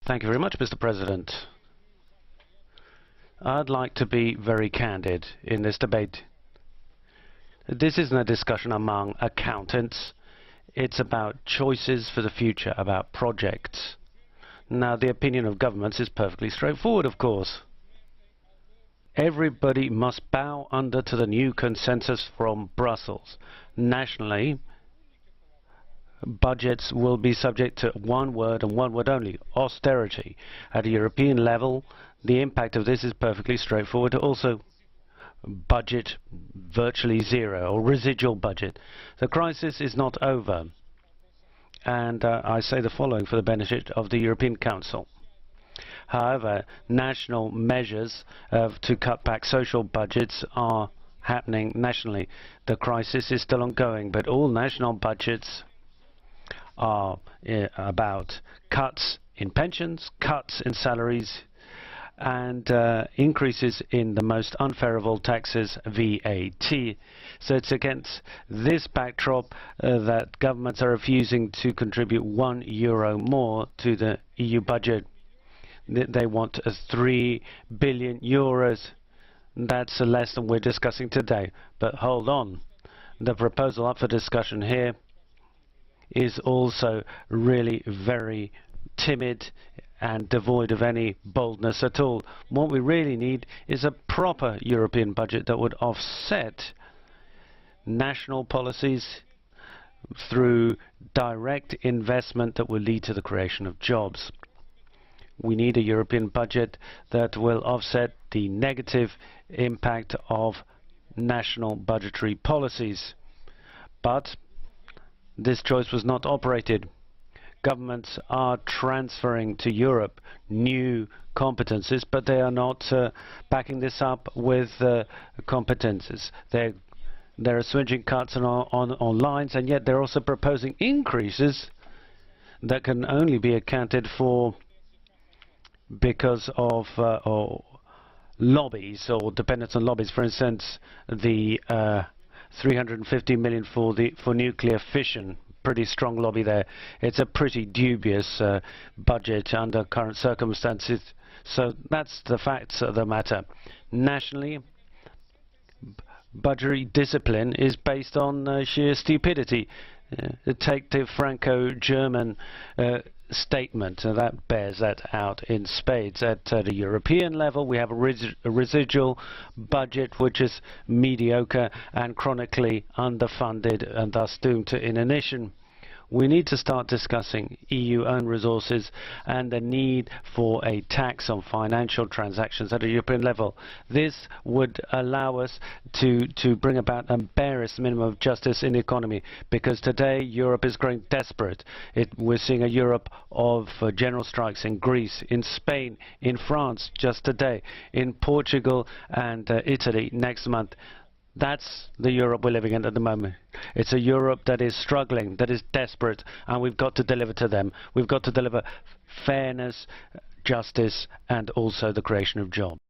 Thank you very much, Mr. President. I'd like to be very candid in this debate. This isn't a discussion among accountants. It's about choices for the future, about projects. Now, the opinion of governments is perfectly straightforward, of course. Everybody must bow under to the new consensus from Brussels. Nationally, budgets will be subject to one word and one word only: austerity. At a European level, the impact of this is perfectly straightforward. Also, budget virtually zero, or residual budget. The crisis is not over. And I say the following for the benefit of the European Council. However, national measures to cut back social budgets are happening nationally. The crisis is still ongoing, but all national budgets are about cuts in pensions, cuts in salaries, and increases in the most unfavorable taxes, VAT. So it's against this backdrop that governments are refusing to contribute €1 more to the EU budget. They want €3 billion. That's less than we're discussing today. But hold on. The proposal up for discussion here is also really very timid and devoid of any boldness at all. What we really need is a proper European budget that would offset national policies through direct investment that will lead to the creation of jobs. We need a European budget that will offset the negative impact of national budgetary policies. But this choice was not operated. Governments are transferring to Europe new competences, but they are not backing this up with competences. There are switching cuts on lines, and yet they're also proposing increases that can only be accounted for because of lobbies or dependence on lobbies. For instance, the 350 million for nuclear fission. Pretty strong lobby there. It's a pretty dubious budget under current circumstances. So that's the facts of the matter. Nationally, budgetary discipline is based on sheer stupidity. Take the Franco-German statement, that bears that out in spades. At the European level, we have a residual budget which is mediocre and chronically underfunded and thus doomed to inanition. We need to start discussing EU own resources and the need for a tax on financial transactions at a European level. This would allow us to bring about a barest minimum of justice in the economy, because today Europe is growing desperate. We're seeing a Europe of general strikes in Greece, in Spain, in France just today, in Portugal and Italy next month. That's the Europe we're living in at the moment. It's a Europe that is struggling, that is desperate, and we've got to deliver to them. We've got to deliver fairness, justice, and also the creation of jobs.